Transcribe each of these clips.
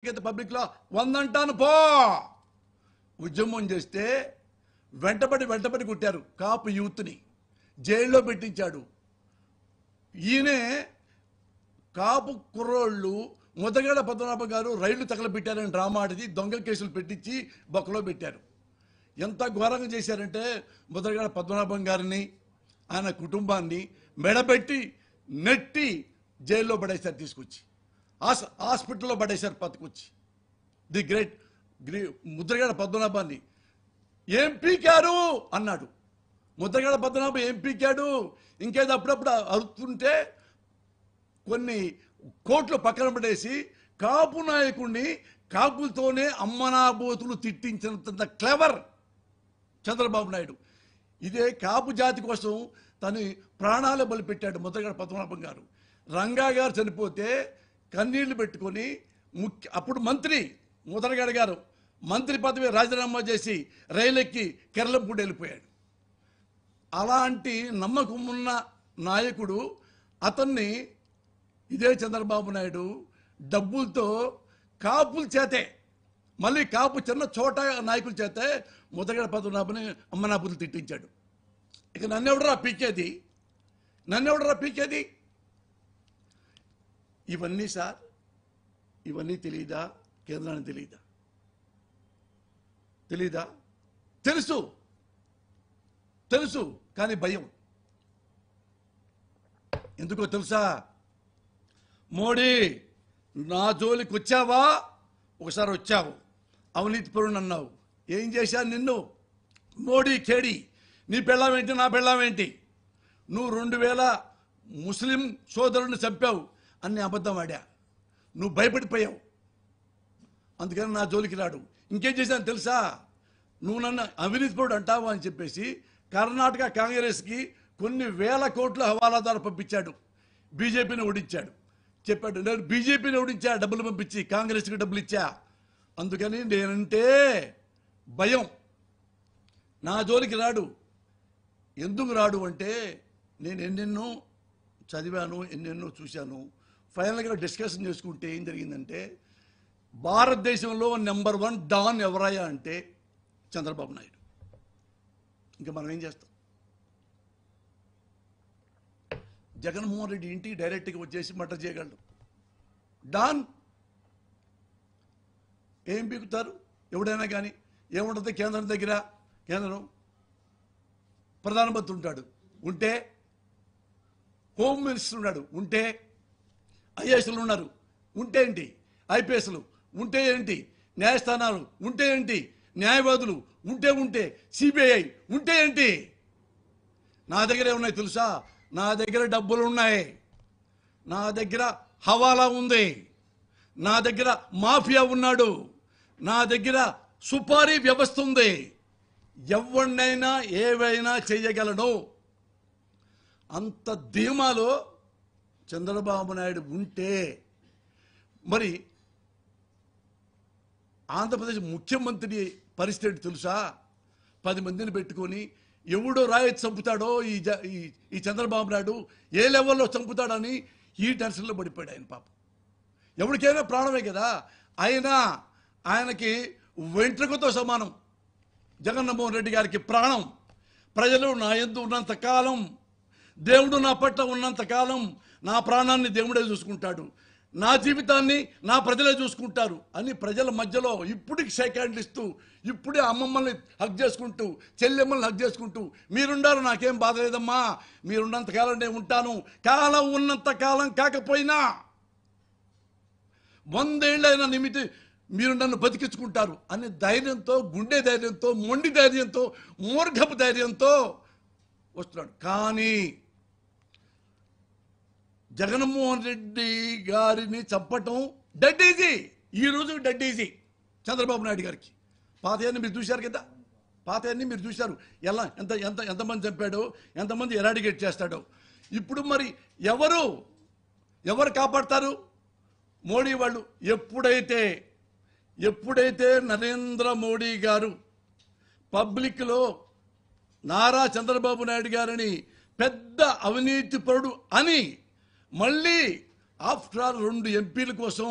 పబ్లిక్లో 100 అంటాను పో. ఉద్యమం చేస్తే వెంటబడి కొట్టారు. కాపు యూత్ని జైల్లో పెట్టించాడు. ఈయనే కాపు కుర్రోళ్ళు ముద్దగడ పద్మనాభం గారు రైళ్లు తగలబెట్టారని డ్రామా ఆడిది, దొంగ కేసులు పెట్టించి బొక్కలో పెట్టారు. ఎంత ఘోరంగా చేశారంటే ముద్దగడ పద్మనాభం గారిని ఆయన కుటుంబాన్ని మెడబెట్టి నెట్టి జైల్లో పడేశారు. తీసుకొచ్చి హాస్పిటల్లో పడేశారు. పట్టుకొచ్చి ది గ్రేట్ ముద్రగడ పద్మనాభాన్ని ఏం పీకారు అన్నాడు. ముద్రగడ పద్మనాభం ఏం పీకాడు? ఇంకేదో అప్పుడప్పుడు అరుతుంటే కొన్ని కోట్లు పక్కన పడేసి కాపు నాయకుడిని కాపులతోనే అమ్మనాబోతులు తిట్టించినంత క్లెవర్ చంద్రబాబు నాయుడు. ఇదే కాపు జాతి కోసం తన ప్రాణాలు బలిపెట్టాడు ముద్రగడ పద్మనాభం గారు. రంగా గారు చనిపోతే కన్నీళ్లు పెట్టుకొని అప్పుడు మంత్రి ముద్రగడ గారు మంత్రి పదవి రాజీనామా చేసి రైలెక్కి కేరళంపూడి వెళ్ళిపోయాడు. అలాంటి నమ్మకం ఉన్న నాయకుడు అతన్ని ఇదే చంద్రబాబు నాయుడు డబ్బులతో కాపుల చేతే, మళ్ళీ కాపు చిన్న చోట నాయకుల చేతే ముద్రగడ పద్మనాభని అమ్మనాబులు తిట్టించాడు. ఇక నన్నెవడరా పీకేది? ఇవన్నీ సార్, ఇవన్నీ తెలియదా? కేంద్రానికి తెలీదా? తెలుసు కానీ భయం. ఎందుకో తెలుసా? మోడీ నా జోలికి వచ్చావా? ఒకసారి వచ్చావు, అవినీతి పరుని అన్నావు. ఏం చేశాను నిన్ను? మోడీ కేడి, నీ పెళ్ళామేంటి, నా పెళ్ళామేంటి? నువ్వు 2000 ముస్లిం సోదరుని చంపావు అన్ని అబద్ధం ఆడా. నువ్వు భయపడిపోయావు, అందుకని నా జోలికి రాడు. ఇంకేం చేశాను తెలుసా? నువ్వు నన్ను అవినీతి పరుడు అంటావా అని చెప్పేసి కర్ణాటక కాంగ్రెస్కి కొన్ని వేల కోట్ల హవాలాదారు పంపించాడు. బీజేపీని ఓడించాడు. చెప్పాడు, నేను బీజేపీని ఓడించా, డబ్బులు పంపించి కాంగ్రెస్కి డబ్బులు ఇచ్చా. అందుకని నేనంటే భయం. నా జోలికి రాడు. ఎందుకు రాడు అంటే నేను ఎన్నెన్నో చదివాను, ఎన్నెన్నో చూశాను. ఫైనల్గా డిస్కషన్ చేసుకుంటే ఏం జరిగిందంటే భారతదేశంలో నెంబర్ 1 డాన్ ఎవరయ్యా అంటే చంద్రబాబు నాయుడు. ఇంకా మనం ఏం చేస్తాం? జగన్మోహన్ రెడ్డి ఇంటికి డైరెక్ట్గా వచ్చేసి మర్డర్ చేయగలడు. డాన్ ఏం పీకుతారు ఎవడైనా కానీ? ఏముంటుంది కేంద్రం దగ్గర? కేంద్రం ప్రధానమంత్రి ఉంటాడు, ఉంటే హోమ్ మినిస్టర్ ఉన్నాడు, ఉంటే ఐఏఎస్లు ఉన్నారు, ఉంటే ఏంటి? ఐపీఎస్లు ఉంటే ఏంటి? న్యాయస్థానాలు ఉంటే ఏంటి? న్యాయవాదులు ఉంటే సిబిఐ ఉంటే ఏంటి? నా దగ్గర ఏమున్నాయి తెలుసా? నా దగ్గర డబ్బులు ఉన్నాయి, నా దగ్గర హవాలా ఉంది, నా దగ్గర మాఫియా ఉన్నాడు, నా దగ్గర సుపారీ వ్యవస్థ ఉంది. ఎవరినైనా ఏవైనా చేయగలను. అంత ధీమాలో చంద్రబాబు నాయుడు ఉంటే మరి ఆంధ్రప్రదేశ్ ముఖ్యమంత్రి పరిస్థితి తెలుసా? 10 మందిని పెట్టుకొని ఎవడో రాయొచ్చి చంపుతాడో ఈ చంద్రబాబు నాయుడు ఏ లెవెల్లో చంపుతాడని ఈ టెన్షన్లో పడిపోయాడు ఆయన. పాపం ఎవరికైనా ప్రాణమే కదా. ఆయనకి వెంట్రుకతో సమానం జగన్మోహన్ రెడ్డి గారికి ప్రాణం. ప్రజలు నా యందు ఉన్నంత కాలం, దేవుడు నా పట్ల ఉన్నంత కాలం నా ప్రాణాన్ని దేవుడే చూసుకుంటాడు, నా జీవితాన్ని నా ప్రజలే చూసుకుంటారు అని ప్రజల మధ్యలో ఇప్పటికి షేక్ హ్యాండ్లు ఇస్తూ, ఇప్పుడే అమ్మమ్మల్ని హక్ చేసుకుంటూ, చెల్లెమ్మల్ని హక్ చేసుకుంటూ, మీరుండారు నాకేం బాధ లేదమ్మా, మీరున్నంత కాలం నేను ఉంటాను, కాలం ఉన్నంత కాలం కాకపోయినా 100 ఏళ్ళైనా నిమితి మీరు నన్ను బతికించుకుంటారు అనే ధైర్యంతో, గుండె ధైర్యంతో, మొండి ధైర్యంతో, మూర్ఖపు ధైర్యంతో వస్తున్నాడు. కానీ జగన్మోహన్ రెడ్డి గారిని చంపటం డెడ్ ఈజీ. ఈరోజు డెడ్ ఈజీ చంద్రబాబు నాయుడు గారికి. పాతయన్ని మీరు చూశారు కదా, పాతయన్ని మీరు చూశారు. ఎలా ఎంతమంది చంపాడో, ఎంతమంది ఎరాడికేట్ చేస్తాడో. ఇప్పుడు మరి ఎవరు కాపాడతారు? మోడీ వాళ్ళు. ఎప్పుడైతే నరేంద్ర మోడీ గారు పబ్లిక్లో నారా చంద్రబాబు నాయుడు గారిని పెద్ద అవినీతి పరుడు అని మళ్ళీ ఆఫ్టర్ ఆల్ 2 ఎంపీల కోసం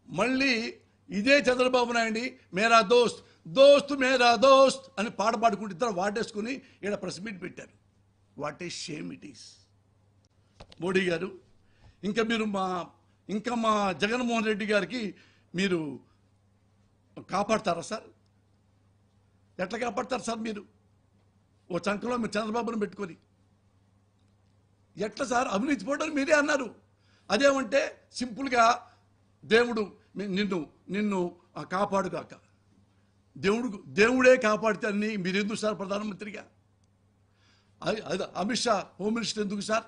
మళ్ళీ ఇదే చంద్రబాబు నాయుడు మేరా దోస్త్ దోస్త్ మేరా దోస్త్ అని పాట పాడుకుంటూ ఇద్దరు వాటేసుకుని ఇక్కడ ప్రెస్ మీట్ పెట్టారు. What a shame it is. Modi గారు, ఇంకా మా జగన్మోహన్ రెడ్డి గారికి మీరు కాపాడతారా సార్? ఎట్లా కాపాడతారు సార్? మీరు ఓ చంకలో మీరు చంద్రబాబును పెట్టుకొని ఎట్లా సార్? అవినీతి పోవడం మీరే అన్నారు. అదేమంటే సింపుల్గా దేవుడు నిన్ను కాపాడుగాక, దేవుడే కాపాడితే అని మీరు ఎందుకు సార్ ప్రధానమంత్రిగా? అమిత్ షా హోమ్ మినిస్టర్ ఎందుకు సార్?